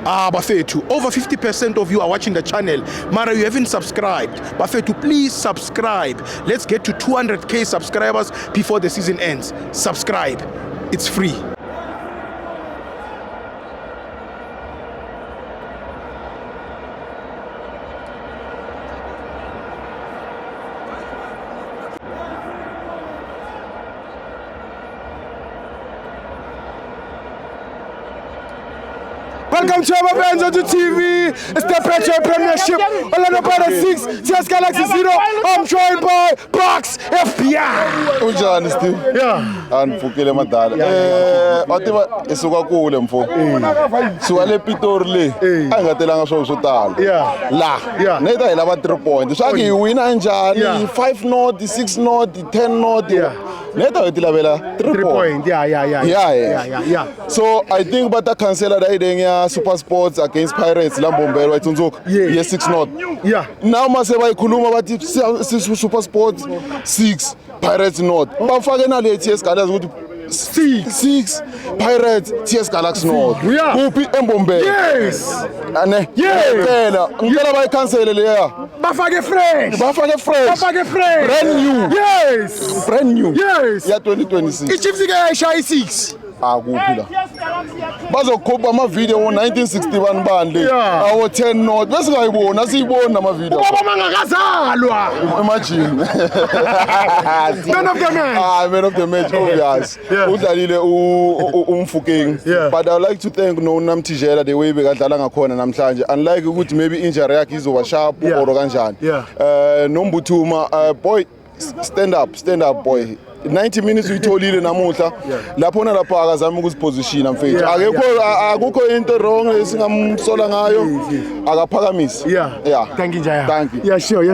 Bafethu, over 50% of you are watching the channel. Mara, you haven't subscribed. Bafethu, please subscribe. Let's get to 200k subscribers before the season ends. Subscribe. It's free. Welcome to our friends on the TV. It's the Petro Premiership. Orlando Pirates 6, CS Galaxy 0. I'm joined by Box FBI. Unjani Steve? Yeah. Anifukile madala. Wativa isuka kule mfo. Suka le Pitori le. Ayingatelanga swo tala. Yeah. La. Yeah. Neta hi lava 3 points. Swa ki wina njani? 5 not, 6 not, 10 not. Yeah. Neta hi tilavela 3 points. Yeah. So I think bata cancela da idenya Super Sports against Pirates Lambombelo Itunzuka. Yes 6 not. Yeah. Now mase bayikhuluma bathi Super Sports 6 Pirates not. Bafake na le TS Galaxy ukuthi 6 Pirates TS Galaxy not. Kuphi eMbombela? Yes. Ane. Phela ngicela bayicancele leya. Bafake fresh. Brand new. Yes. Brand new. Yes. Ya 2026. Ichiefs ikayishaya 6. Kuphi la. Bazokhupha ama video ngo1961 bani le. Awo 10 not. Bese ngayibona siyibona ama video. Ubaba mangakazalwa. Imagine. Man of the match. Man of the match, obvious. Udlalile umfukeng. But I would like to thank Nonam Tijela the way bekadlala ngakhona namhlanje. Unlike ukuthi maybe injury yakhe izoba sharp or kanjani. Nombuthuma boy stand up boy. 90 minutes uyitholile namuhla lapho na lapha akazama ukuziposition mfethu akukho into wrong esingamsola ngayo akaphakamise. Thank you Jaya. Thank you. Yeah, sure.